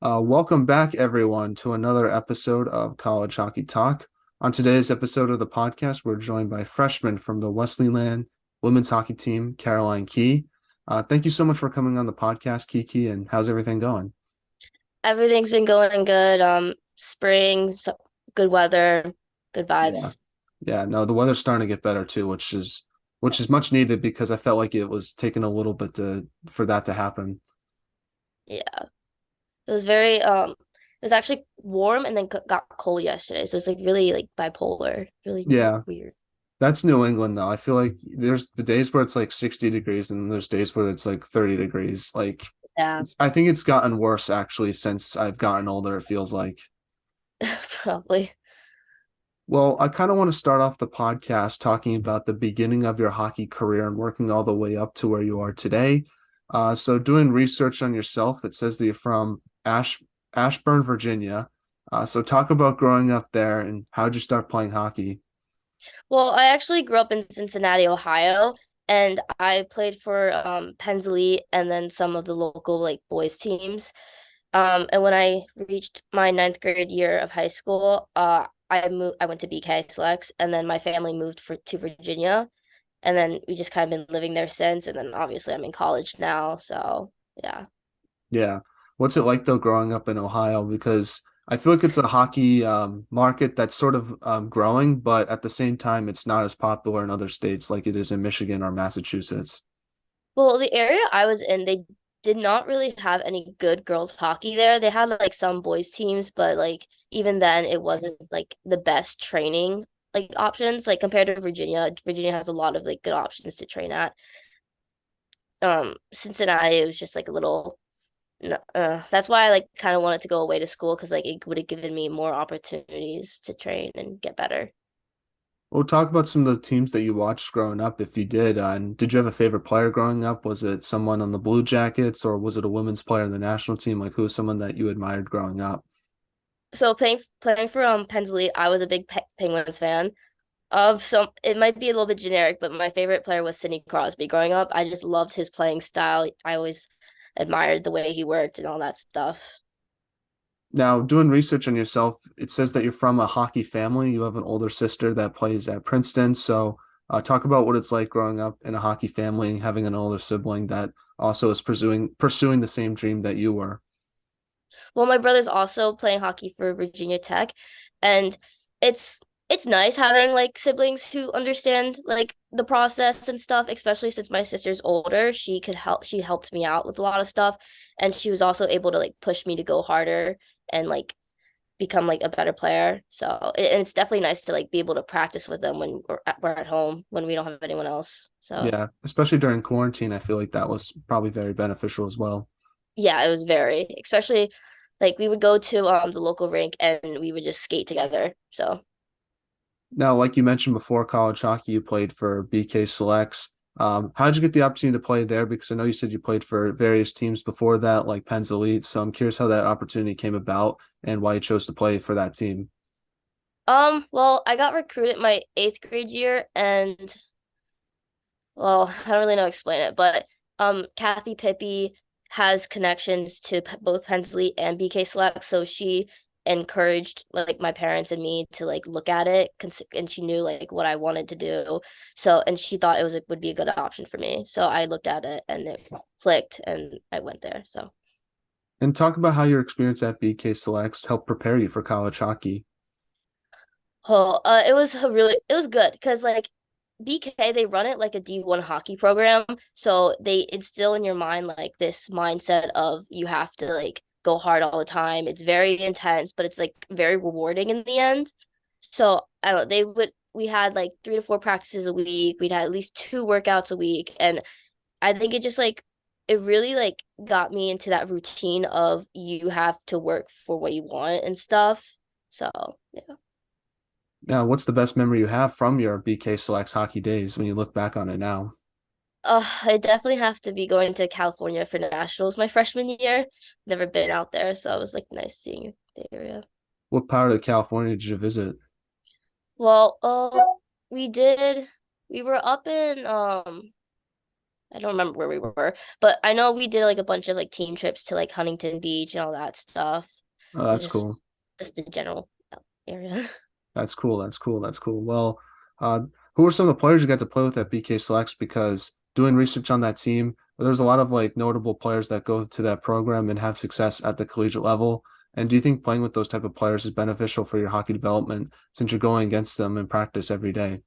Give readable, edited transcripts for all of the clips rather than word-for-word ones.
Welcome back, everyone, to another episode of College Hockey Talk. On today's episode of the podcast, we're joined by freshmen from the Wesleyan women's hockey team, Caroline Key. Thank you so much for coming on the podcast, Kiki, and how's everything going? Everything's been going good. Spring, so good weather, good Yeah. vibes. Yeah, no, the weather's starting to get better too, which is much needed because I felt like it was taking a little bit for that to happen. Yeah. It was very it was actually warm and then got cold yesterday. So it's like really like bipolar, really Yeah, weird. that's New England though. I feel like there's the days where it's like 60 degrees and there's days where it's like 30 degrees. Yeah, I think it's gotten worse actually since I've gotten older, it feels like. probably. Well, I kind of want to start off the podcast talking about the beginning of your hockey career and working all the way up to where you are today. So doing research on yourself, it says that you're from Ashburn, Virginia. So talk about growing up there and how'd you start playing hockey? Well, I actually grew up in Cincinnati, Ohio, and I played for Penns Elite and then some of the local like boys teams. And when I reached my ninth grade year of high school, I went to BK Selects, and then my family moved to Virginia, and then we just kind of been living there since. And then obviously I'm in college now, so yeah. Yeah. What's it like though growing up in Ohio? Because I feel like it's a hockey market that's sort of growing, but at the same time, it's not as popular in other states like it is in Michigan or Massachusetts. Well, the area I was in, they did not really have any good girls hockey there. They had like some boys teams, but like even then it wasn't like the best training like options like compared to Virginia. Virginia has a lot of like good options to train at. Cincinnati, it was just like a little that's why I like kind of wanted to go away to school because like it would have given me more opportunities to train and get better. We'll talk about some of the teams that you watched growing up, if you did. And did you have a favorite player growing up? Was it someone on the Blue Jackets, or was it a women's player in the national team? Like, who was someone that you admired growing up? So playing for Penns Elite, I was a big Penguins fan. So it might be a little bit generic, but my favorite player was Sidney Crosby. Growing up, I just loved his playing style. I always admired the way he worked and all that stuff. Now, doing research on yourself, it says that you're from a hockey family. You have an older sister that plays at Princeton. So, talk about what it's like growing up in a hockey family and having an older sibling that also is pursuing the same dream that you were. Well, my brother's also playing hockey for Virginia Tech, and it's it's nice having like siblings who understand like the process and stuff, especially since my sister's older. She helped me out with a lot of stuff, and she was also able to like push me to go harder and like become like a better player. So it's definitely nice to like be able to practice with them when we're at home when we don't have anyone else. So Yeah, especially during quarantine, I feel like that was probably very beneficial as well. yeah, it was very, especially like we would go to the local rink and we would just skate together. So Now, like you mentioned before, college hockey, you played for BK Selects. How did you get the opportunity to play there? Because I know you said you played for various teams before that, like Penn's Elite. So I'm curious how that opportunity came about and why you chose to play for that team. well, I got recruited my eighth grade year, and well, I don't really know how to explain it, but Kathy Pippi has connections to both Pensley and BK Select, so she encouraged like my parents and me to like look at it, and she knew like what I wanted to do. So, and she thought it would be a good option for me. So I looked at it and it clicked, and I went there. So, And talk about how your experience at BK Selects helped prepare you for college hockey. oh, it was good because like BK, they run it like a D1 hockey program. So they instill in your mind like this mindset of you have to like go hard all the time. It's very intense, but it's like very rewarding in the end. So I don't know, we had like 3 to 4 practices a week. We'd had at least 2 workouts a week. And I think it just like it really like got me into that routine of you have to work for what you want and stuff. So yeah. Now, what's the best memory you have from your BK Selects hockey days when you look back on it now? I definitely have to be going to California for nationals my freshman year. Never been out there, so it was like nice seeing the area. What part of California did you visit? Well, we did. We were up in I don't remember where we were, but I know we did like a bunch of like team trips to like Huntington Beach and all that stuff. Oh, Like that's cool. just the general area. That's cool. That's cool. That's cool. Well, uh, who are some of the players you got to play with at BK Selects? Because doing research on that team, there's a lot of like notable players that go to that program and have success at the collegiate level. And do you think playing with those type of players is beneficial for your hockey development since you're going against them in practice every day?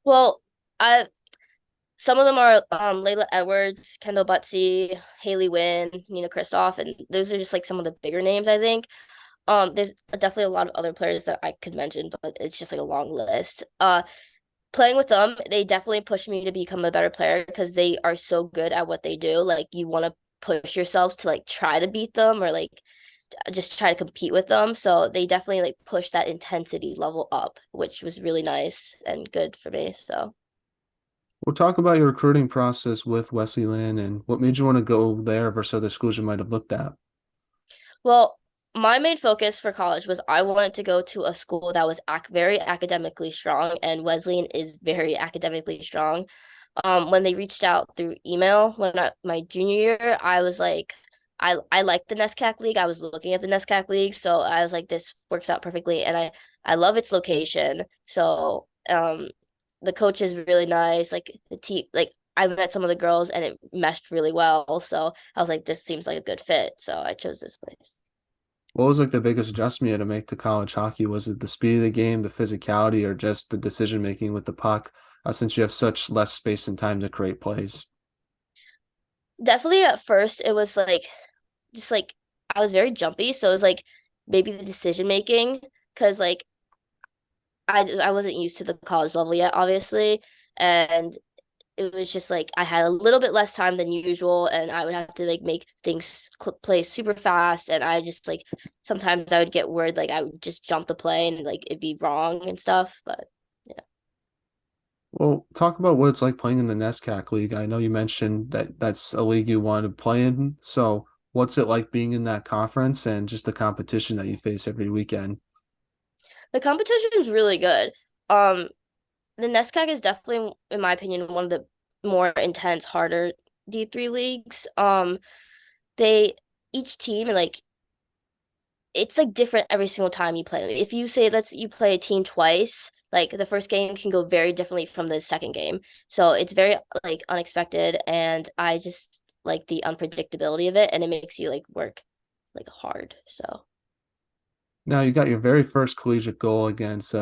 Well, I some of them are Layla Edwards, Kendall Butsey, Haley Wynn, Nina Kristoff, and those are just like some of the bigger names, I think. There's definitely a lot of other players that I could mention, but it's just like a long list. Playing with them, they definitely pushed me to become a better player because they are so good at what they do. Like you want to push yourselves to like try to beat them or like just try to compete with them. So they definitely like push that intensity level up, which was really nice and good for me. So We'll talk about your recruiting process with Wesleyan and what made you want to go there versus other schools you might have looked at. well, my main focus for college was I wanted to go to a school that was very academically strong, and Wesleyan is very academically strong. When they reached out through email my junior year, I was like, I liked the NESCAC league. I was looking at the NESCAC league, so I was like, this works out perfectly, and I love its location. So the coach is really nice. Like the team, like I met some of the girls, and it meshed really well. So I was like, this seems like a good fit. So I chose this place. What was like the biggest adjustment you had to make to college hockey? Was it the speed of the game, the physicality, or just the decision making with the puck? Since you have such less space and time to create plays. Definitely at first, it was like just like I was very jumpy, so it was like maybe the decision making because like I wasn't used to the college level yet, obviously, and it was just like I had a little bit less time than usual, and I would have to like make things play super fast, and I just like sometimes I would get worried like I would just jump the play and like it'd be wrong and stuff, but yeah. Well, talk about what it's like playing in the NESCAC league. I know you mentioned that that's a league you want to play in. So, what's it like being in that conference and just the competition that you face every weekend? The competition is really good. Um, the NESCAC is definitely, in my opinion, one of the more intense, harder D3 leagues. They each team like it's like different every single time you play. If you say let's you play a team twice, like the first game can go very differently from the second game. So it's very like unexpected, and I just like the unpredictability of it, and it makes you like work like hard. So Now, you got your very first collegiate goal against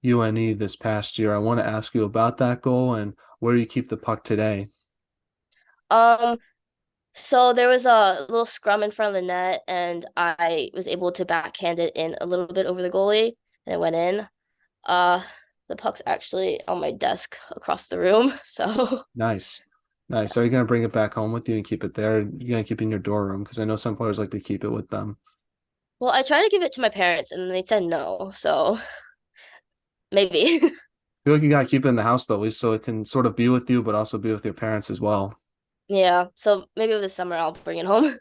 UNE this past year. I want to ask you about that goal and where you keep the puck today. um so there was a little scrum in front of the net, and I was able to backhand it in a little bit over the goalie, and it went in. Uh, the puck's actually on my desk across the room. So, Nice. Nice. Are you going to bring it back home with you and keep it there? You're going to keep it in your dorm room because I know some players like to keep it with them. well, I tried to give it to my parents and they said no. So, maybe. I feel like you got to keep it in the house though, at least so it can sort of be with you, but also be with your parents as well. Yeah. So, maybe this summer I'll bring it home.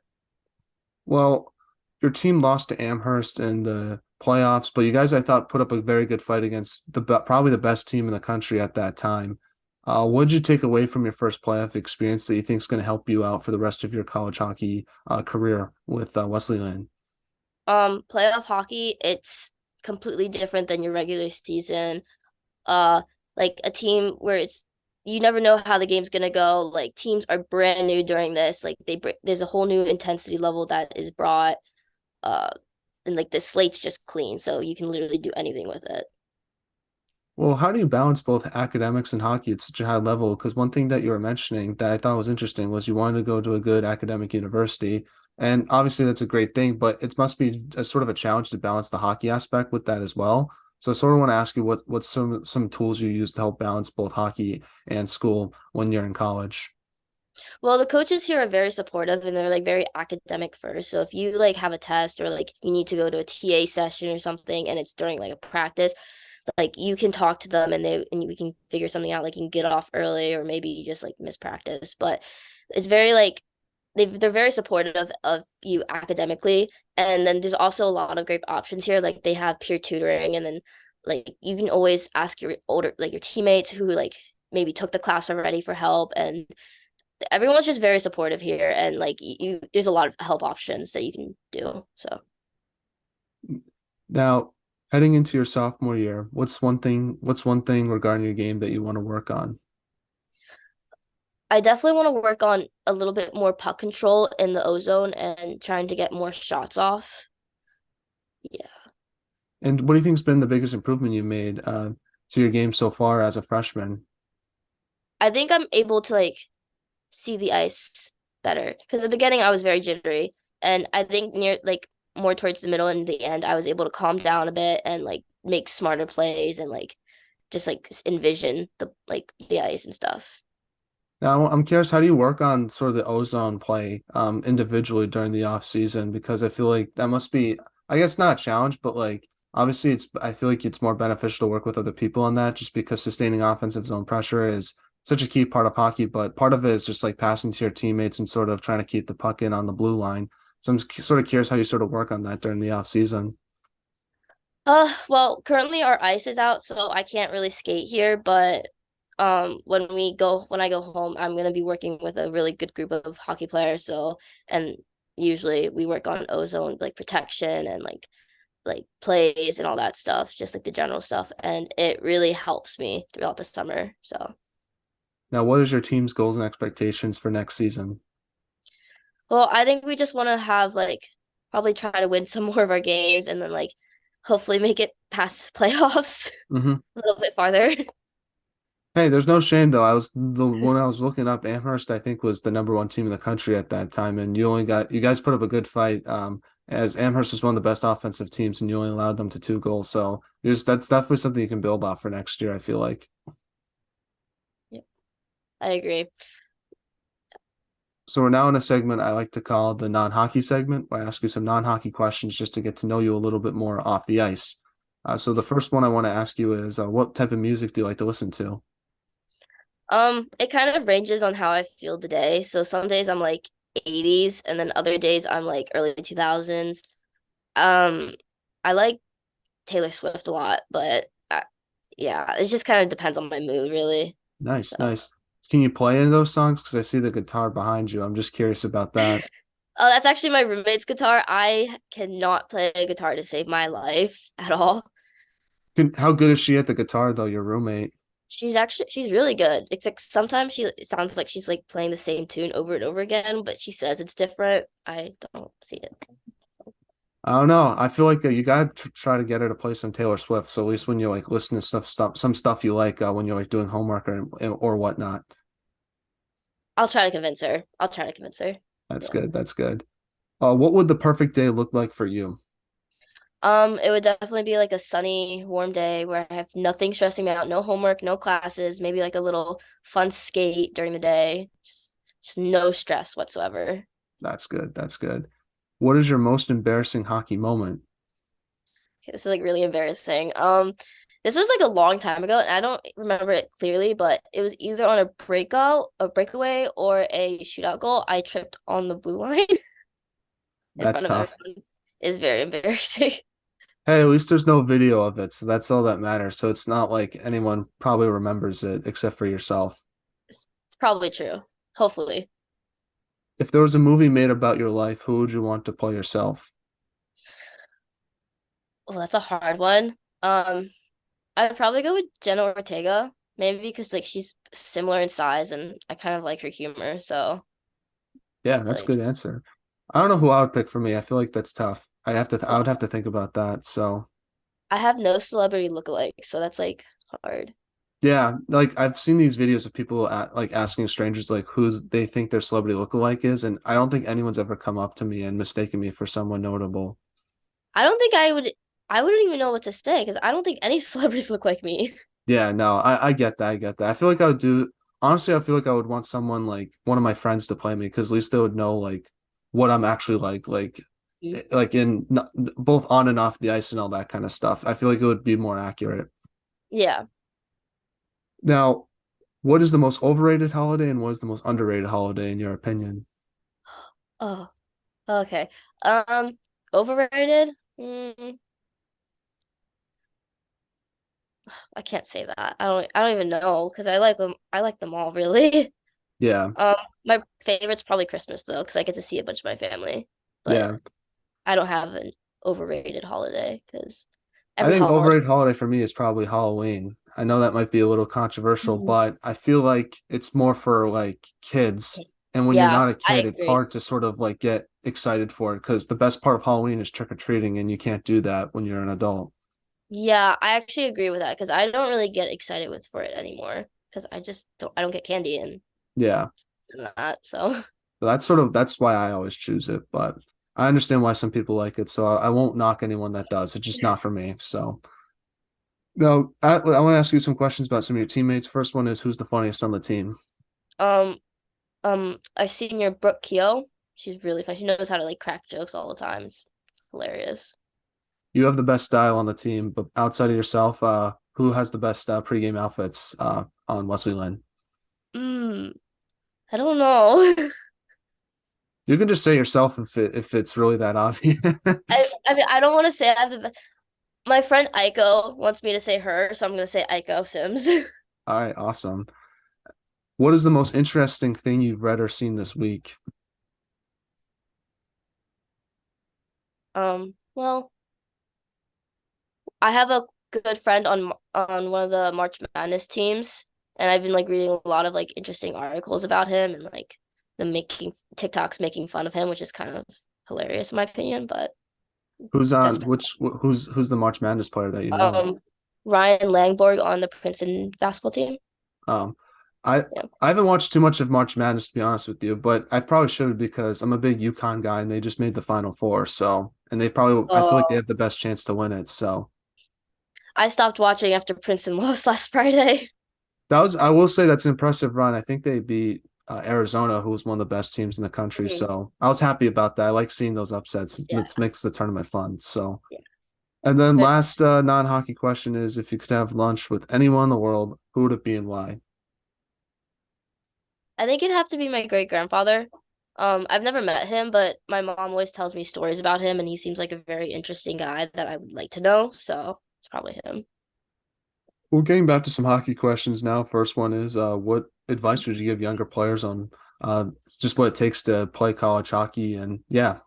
Well, your team lost to Amherst in the playoffs, but you guys, I thought, put up a very good fight against probably the best team in the country at that time. What did you take away from your first playoff experience that you think is going to help you out for the rest of your college hockey career with Wesleyan? Playoff hockey, it's completely different than your regular season. Uh, like a team where it's you never know how the game's gonna go. Like teams are brand new during this. Like there's a whole new intensity level that is brought. Uh, and like the slate's just clean, so you can literally do anything with it. Well, how do you balance both academics and hockey at such a high level? Because one thing that you were mentioning that I thought was interesting was you wanted to go to a good academic university. And obviously that's a great thing, but it must be a sort of a challenge to balance the hockey aspect with that as well. So I sort of want to ask you what's some tools you use to help balance both hockey and school when you're in college. Well, the coaches here are very supportive and they're like very academic first. So if you like have a test or like you need to go to a TA session or something and it's during like a practice, like you can talk to them and we can figure something out. Like you can get off early or maybe you just like miss practice. But it's very like they're very supportive of you academically. And then there's also a lot of great options here. Like they have peer tutoring, and then like you can always ask your older like your teammates who like maybe took the class already for help, and everyone's just very supportive here, and like you there's a lot of help options that you can do. So Now, heading into your sophomore year, what's one thing regarding your game that you want to work on? I definitely want to work on a little bit more puck control in the ozone and trying to get more shots off. Yeah. And what do you think's been the biggest improvement you made to your game so far as a freshman? I think I'm able to like see the ice better because at the beginning I was very jittery, and I think near like more towards the middle and the end I was able to calm down a bit and like make smarter plays and like just like envision the ice and stuff. Now, I'm curious, how do you work on sort of the ozone play individually during the off season? Because I feel like that must be, I guess, not a challenge, but like obviously I feel like it's more beneficial to work with other people on that just because sustaining offensive zone pressure is such a key part of hockey, but part of it is just like passing to your teammates and sort of trying to keep the puck in on the blue line. So I'm sort of curious how you sort of work on that during the off season. Well, currently our ice is out, so I can't really skate here, but when I go home, I'm gonna be working with a really good group of hockey players, so and usually we work on ozone like protection and like plays and all that stuff, just like the general stuff, and it really helps me throughout the summer. So, Now, what is your team's goals and expectations for next season? well, I think we just want to have like probably try to win some more of our games and then like hopefully make it past playoffs Hmm. a little bit farther. Hey, there's no shame though. I was the when I was looking up Amherst, I think was the number one team in the country at that time, and you guys put up a good fight. As Amherst was one of the best offensive teams, and you only allowed them to 2 goals. So that's definitely something you can build off for next year. I feel like. Yeah, I agree. So we're now in a segment I like to call the non-hockey segment, where I ask you some non-hockey questions just to get to know you a little bit more off the ice. So the first one I want to ask you is, what type of music do you like to listen to? It kind of ranges on how I feel the day. So some days I'm like 80s and then other days I'm like early 2000s. Um, I like Taylor Swift a lot, but yeah, it just kind of depends on my mood, really. So, Nice, nice. Can you play any of those songs? Because I see the guitar behind you. I'm just curious about that. oh, that's actually my roommate's guitar. I cannot play a guitar to save my life at all. How good is she at the guitar, though, your roommate? She's really good. It's like sometimes she it sounds like she's like playing the same tune over and over again, but she says it's different. I don't see it. I don't know. I feel like you gotta try to get her to play some Taylor Swift. So at least when you like listen to some stuff you like when you're like doing homework or whatnot. I'll try to convince her. I'll try to convince her. That's Yeah. good. That's good. What would the perfect day look like for you? It would definitely be like a sunny, warm day where I have nothing stressing me out, no homework, no classes, maybe like a little fun skate during the day. Just no stress whatsoever. That's good. That's good. What is your most embarrassing hockey moment? Okay, this is like really embarrassing. This was like a long time ago, and I don't remember it clearly, but it was either on a breakaway, or a shootout goal. I tripped on the blue line in That's front of tough. everyone. It's very embarrassing. Hey, at least there's no video of it, so that's all that matters. So it's not like anyone probably remembers it except for yourself. It's probably true. Hopefully. If there was a movie made about your life, who would you want to play yourself? Oh, that's a hard one. I'd probably go with Jenna Ortega, maybe because like she's similar in size and I kind of like her humor, so Yeah, that's a like good answer. I don't know who I would pick for me. I feel like that's tough. I would have to think about that. So I have no celebrity lookalike, so that's like hard. yeah, like I've seen these videos of people like asking strangers like who's they think their celebrity lookalike is, and I don't think anyone's ever come up to me and mistaken me for someone notable. I don't think I wouldn't even know what to say because I don't think any celebrities look like me. Yeah, no, I get that. I get that. I feel like I would do honestly, I feel like I would want someone like one of my friends to play me because at least they would know like what I'm actually like in both on and off the ice and all that kind of stuff. I feel like it would be more accurate. Yeah. Now, what is the most overrated holiday and what is the most underrated holiday in your opinion? Oh, okay. Overrated? Mm, I can't say that. I don't even know because I like them. I like them all really. Yeah, Um, my favorite's probably Christmas though, because I get to see a bunch of my family. But yeah. I don't have an overrated holiday because I every think holiday. overrated holiday for me is probably Halloween. I know that might be a little controversial, Mhm. but I feel like it's more for like kids. And when you're Yeah, not a I kid, it's agree. hard to sort of like get excited for it because the best part of Halloween is trick or treating, and you can't do that when you're an adult. Yeah, I actually agree with that because I don't really get excited with for it anymore because I don't get candy Yeah. and that. So So that's why I always choose it, but I understand why some people like it, so I won't knock anyone that does. It's just not for me. So no, I want to ask you some questions about some of your teammates. First one is who's the funniest on the team? um I've seen your Brooke Keough. She's really fun. She knows how to like crack jokes all the time. It's hilarious. You have the best style on the team, but outside of yourself, who has the best pregame outfits on Wesleyan? Mm, I don't know. You can just say yourself if it's really that obvious. I mean I don't want to say I have the best. My friend Aiko wants me to say her, so I'm gonna say Aiko Sims. All right, awesome. What is the most interesting thing you've read or seen this week? Well, I have a good friend on one of the March Madness teams, and I've been like reading a lot of like interesting articles about him and like the making TikToks making fun of him, which is kind of hilarious in my opinion, but Who's that's on which who's the March Madness player that you know? um Ryan Langborg on the Princeton basketball team. Um, I Yeah. I haven't watched too much of March Madness to be honest with you, but I probably should because I'm a big UConn guy and they just made the Final Four, so and they probably I feel like they Oh, have the best chance to win it. So I stopped watching after Princeton lost last Friday. that was I will say that's an impressive run. I think they beat Arizona, who was one of the best teams in the country. Mhm. So I was happy about that. I like seeing those upsets. Yeah, It makes the tournament fun. So yeah. and then Good. last non-hockey question is if you could have lunch with anyone in the world, who would it be and why? I think it'd have to be my great grandfather. I've never met him, but my mom always tells me stories about him, and he seems like a very interesting guy that I would like to know. So it's probably him. Well, getting back to some hockey questions now. First one is what advice would you give younger players on just what it takes to play college hockey? And yeah,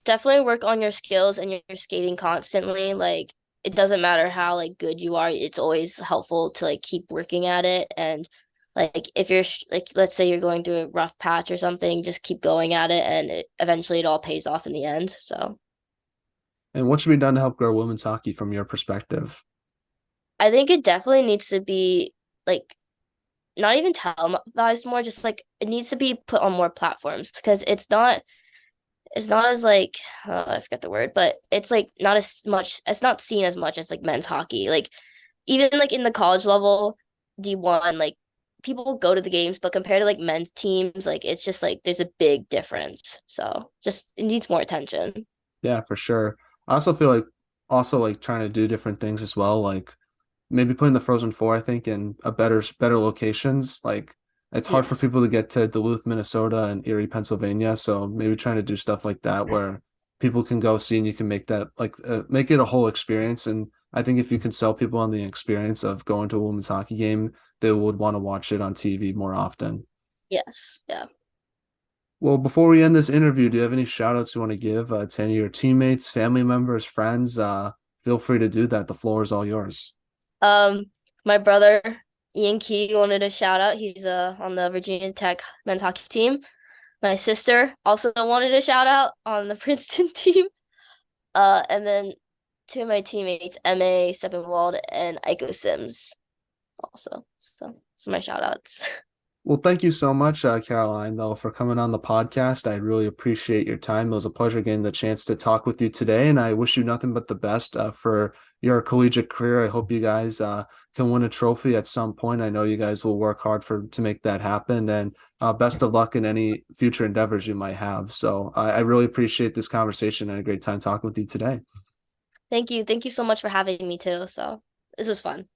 Definitely work on your skills and your skating constantly. Like it doesn't matter how like good you are, it's always helpful to like keep working at it. And like if you're like let's say you're going through a rough patch or something, just keep going at it, and eventually it all pays off in the end. So and what should be done to help grow women's hockey from your perspective? I think it definitely needs to be like not even televised more, just like it needs to be put on more platforms because it's not as like I forget the word, but it's like not as much. It's not seen as much as like men's hockey. Like even like in the college level, D1, like people go to the games, but compared to like men's teams, like it's just like there's a big difference. So just it needs more attention. Yeah, for sure. I also feel like also like trying to do different things as well, like maybe putting the Frozen Four, I think, in a better locations. Like it's hard for Yes. people to get to Duluth, Minnesota and Erie, Pennsylvania. So maybe trying to do stuff like that where people can go see and you can make that like make it a whole experience. And I think if you can sell people on the experience of going to a women's hockey game, they would want to watch it on TV more often. Yes. Yeah. Well, before we end this interview, do you have any shout outs you want to give to any of your teammates, family members, friends? Feel free to do that. The floor is all yours. Um, my brother Ian Key wanted a shout out. He's on the Virginia Tech men's hockey team. My sister also wanted a shout out on the Princeton team. And then two of my teammates, MA Steppenwald and Aiko Sims also. So my shout outs. Well, thank you so much, Caroline, though, for coming on the podcast. I really appreciate your time. It was a pleasure getting the chance to talk with you today, and I wish you nothing but the best for your collegiate career. I hope you guys can win a trophy at some point. I know you guys will work hard for to make that happen, and best of luck in any future endeavors you might have. So I really appreciate this conversation and a great time talking with you today. Thank you. Thank you so much for having me too. So this was fun.